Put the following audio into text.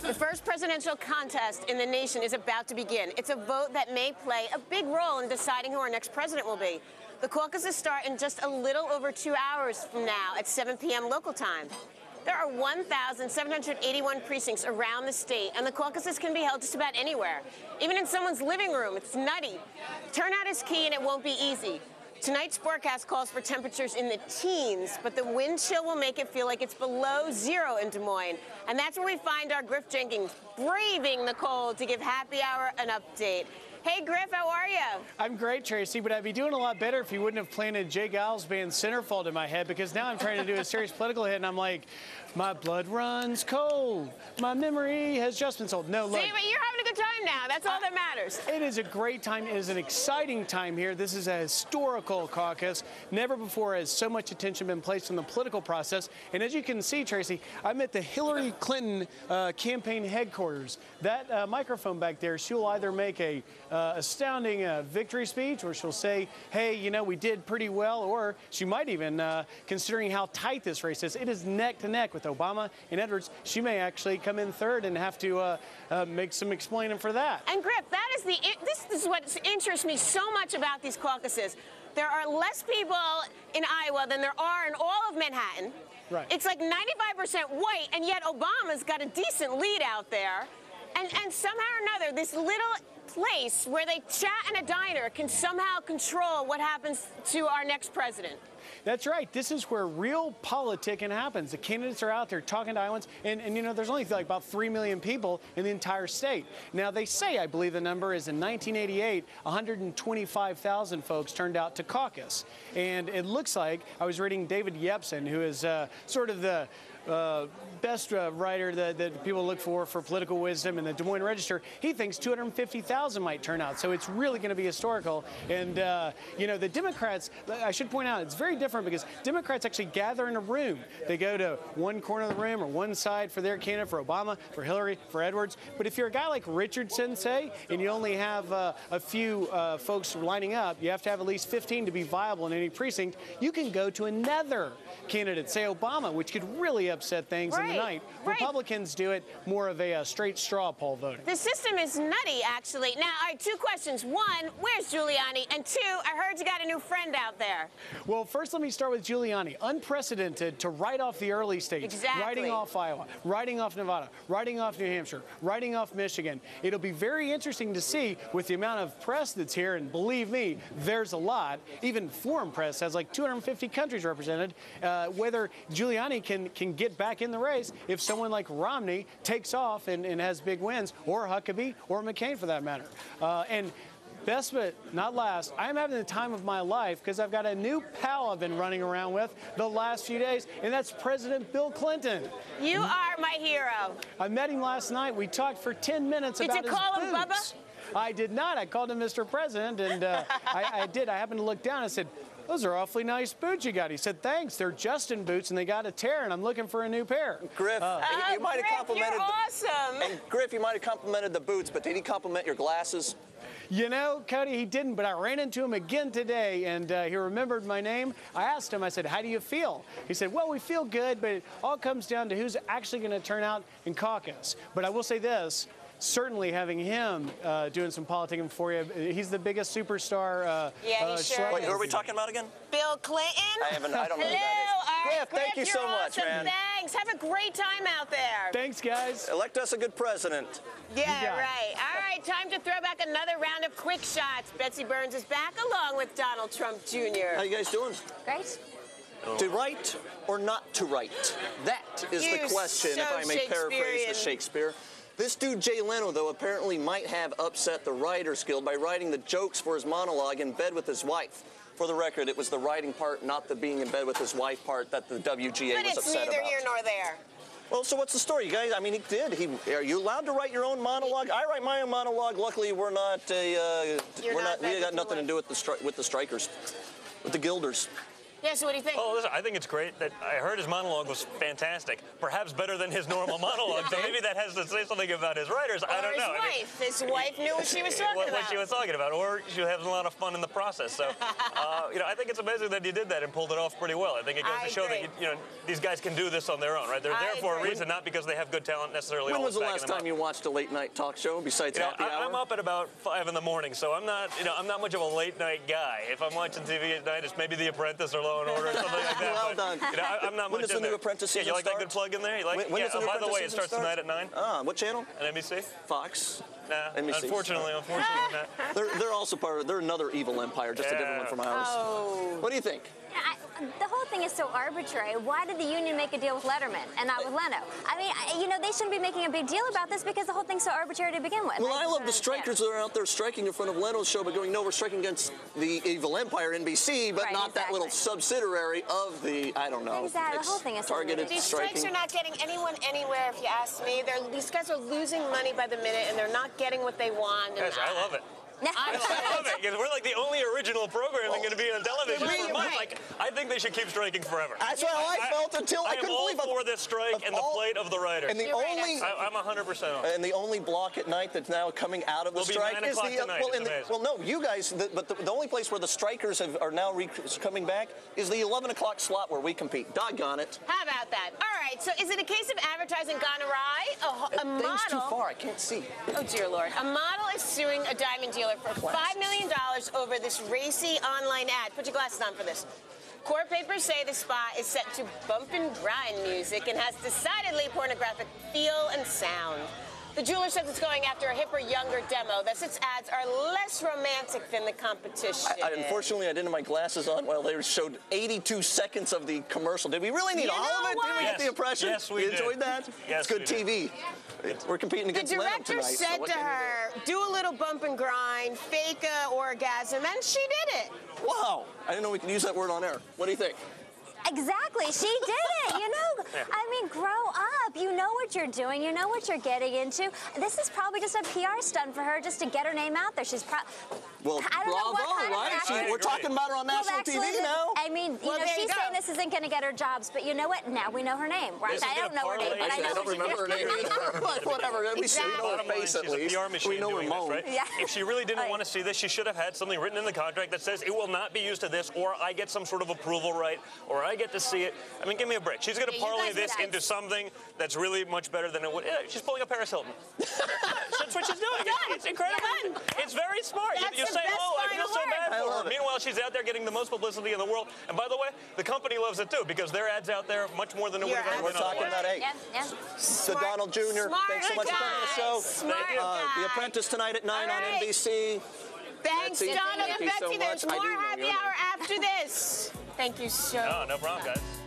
The first presidential contest in the nation is about to begin. It's a vote that may play a big role in deciding who our next president will be. The caucuses start in just a little over 2 hours from now at 7 p.m. local time. There are 1,781 precincts around the state, and the caucuses can be held just about anywhere, even in someone's living room. It's nutty. Turnout is key, and it won't be easy. Tonight's forecast calls for temperatures in the teens, but the wind chill will make it feel like it's below zero in Des Moines. And that's where we find our Griff Jenkins braving the cold to give Happy Hour an update. Hey, Griff, how are you? I'm great, Tracy, but I'd be doing a lot better if you wouldn't have planted Jay Giles' band Centerfold in my head, because now I'm trying to do a serious political hit, and I'm like, my blood runs cold. My memory has just been sold. No, look. See, but you're having a good time now. That's all that matters. It is a great time. It is an exciting time here. This is a historical caucus. Never before has so much attention been placed on the political process. And as you can see, Tracy, I'm at the Hillary Clinton campaign headquarters. That microphone back there, she'll either make a astounding victory speech, or she'll say, hey, you know, we did pretty well, or she might even, considering how tight this race is, it is neck to neck with Obama and Edwards. She may actually come in third and have to make some explaining for that. And Griff, this is what interests me so much about these caucuses. There are less people in Iowa than there are in all of Manhattan. Right. It's like 95% white, and yet Obama's got a decent lead out there. And somehow or another, this little place where they chat in a diner can somehow control what happens to our next president. That's right. This is where real politicking happens. The candidates are out there talking to Iowans, and you know, there's only like about 3 million people in the entire state. Now, they say, I believe the number is in 1988, 125,000 folks turned out to caucus. And it looks like, I was reading David Yepsen, who is sort of the best writer that people look for political wisdom in the Des Moines Register. He thinks 250,000 might turn out, so it's really going to be historical. And you know, the Democrats, I should point out, it's very different because Democrats actually gather in a room. They go to one corner of the room or one side for their candidate, for Obama, for Hillary, for Edwards. But if you're a guy like Richardson, say, and you only have a few folks lining up, you have to have at least 15 to be viable in any precinct, you can go to another candidate, say Obama, which could really upset things in the night. Right. Republicans do it more of a straight straw poll voting. The system is nutty, actually. Now, all right, 2 questions. 1, where's Giuliani? And 2, I heard you got a new friend out there. Well, first let me start with Giuliani. Unprecedented to write off the early states. Exactly. Writing off Iowa, writing off Nevada, writing off New Hampshire, writing off Michigan. It'll be very interesting to see with the amount of press that's here, and believe me, there's a lot. Even foreign press has like 250 countries represented, whether Giuliani can get back in the race if someone like Romney takes off and has big wins, or Huckabee, or McCain for that matter. And best but not last, I'm having the time of my life because I've got a new pal I've been running around with the last few days, and that's President Bill Clinton. You are my hero. I met him last night. We talked for 10 minutes about his boots. Did you call him Bubba? I did not. I called him Mr. President, and I did. I happened to look down and I said, those are awfully nice boots you got. He said, thanks. They're Justin boots, and they got a tear, and I'm looking for a new pair. Griff, you might have complimented. You're awesome. And Griff, you might have complimented the boots, but did he compliment your glasses? You know, Cody, he didn't, but I ran into him again today, and he remembered my name. I asked him, I said, how do you feel? He said, well, we feel good, but it all comes down to who's actually going to turn out in caucus. But I will say this. Certainly having him doing some politicking for you. He's the biggest superstar. Yeah, he sure Wait, who are we talking about again? Bill Clinton. I don't know who that is. Hello. Griff, thank you so much, awesome. man. Thanks. Have a great time out there. Thanks, guys. Elect us a good president. Yeah, right. All right, time to throw back another round of quick shots. Betsy Burns is back along with Donald Trump Jr. How you guys doing? Great. To write or not to write? That is the question, so if I may paraphrase the Shakespeare. This dude, Jay Leno, though, apparently might have upset the writer's guild by writing the jokes for his monologue in bed with his wife. For the record, it was the writing part, not the being in bed with his wife part, that the WGA was upset about. But it's neither here nor there. Well, so what's the story, you guys? I mean, he did. Are you allowed to write your own monologue? I write my own monologue. Luckily, we're not. We got nothing to do with the strikers, with the guilders. Yeah, so what do you think? Oh, listen, I think it's great that I heard his monologue was fantastic, perhaps better than his normal monologue. So maybe that has to say something about his writers. I don't know. His wife knew what she was talking about. What she was talking about, or she was having a lot of fun in the process. So, I think it's amazing that he did that and pulled it off pretty well. I think it goes to show that these guys can do this on their own, right? They're there for a reason, not because they have good talent necessarily. When was the last time you watched a late night talk show besides Happy Hour? I'm up at about 5 in the morning, so I'm not much of a late night guy. If I'm watching TV at night, it's maybe The Apprentice or Law and Order or something like that. Well done. I'm not when much does the new Apprentice season you like start? that good plug in there? You like? When does the new by the way, it Apprentice starts tonight at 9. What channel? At NBC. Fox. Nah, NBC. unfortunately not. They're also they're another evil empire, just a different one from ours. Oh. What do you think? The whole thing is so arbitrary. Why did the union make a deal with Letterman and not with Leno? I mean, they shouldn't be making a big deal about this because the whole thing's so arbitrary to begin with. Well, I love the strikers that are out there striking in front of Leno's show, but going, no, we're striking against the evil empire, NBC, but not that little subsidiary of the, I don't know. Exactly. The whole thing is targeted These striking. strikes are not getting anyone anywhere, if you ask me. These guys are losing money by the minute, and they're not getting what they want. Guys, I love it. I love it, because we're like the only original programming going to be on television for months. Like, I think they should keep striking forever. That's what I felt until I couldn't believe it. I'm all for this strike and the plight of the writers. And the only, I'm 100% on. And the only block at night that's now coming out of the strike is the well, no, you guys. But the only place where the strikers are now coming back is the 11 o'clock slot where we compete. Doggone it. How about that? All right. So is it a case of advertising gone awry? A model. Things too far. I can't see. Oh dear Lord. A model is suing a diamond dealer for $5 million over this racy online ad. Put your glasses on for this. Court papers say the spot is set to bump and grind music and has decidedly pornographic feel and sound. The jeweler says it's going after a hipper, younger demo. Thus, its ads are less romantic than the competition. Unfortunately, I didn't have my glasses on while they showed 82 seconds of the commercial. Did we really need all of it? Did we get the impression? Yes, we did. Enjoyed that? Yes, it's good TV. We're competing against Leno tonight. The director said to her, do a little bump and grind, fake a orgasm, and she did it. Wow. I didn't know we could use that word on air. What do you think? Exactly. She did it, I mean, grow up. You know what you're doing. You know what you're getting into. This is probably just a PR stunt for her just to get her name out there. She's well, I don't know what right? We're talking about her on national TV now. I mean, she's saying this isn't going to get her jobs, but you know what? Now we know her name, right? I don't know her name, but I know I don't remember her name either. Whatever. At least we know her face at least. We know her mom. Right? Yeah. If she really didn't want to see this, she should have had something written in the contract that says it will not be used to this, or I get some sort of approval right, or I get to see it. I mean, give me a break. She's going to parlay this into something that's really much better than it would. She's pulling a Paris Hilton. That's what she's doing. It's incredible. It's very smart. You say, oh, I feel so bad for her. Meanwhile, she's out there getting the most publicity in the world. And by the way, the company loves it too, because their ads out there much more than it would have been. We're talking about So Donald Jr., thanks so much for coming on the show. The Apprentice tonight at 9 on NBC. Thanks, Donald and Betsy. There's more happy hour after this. Thank you so much. No problem, guys.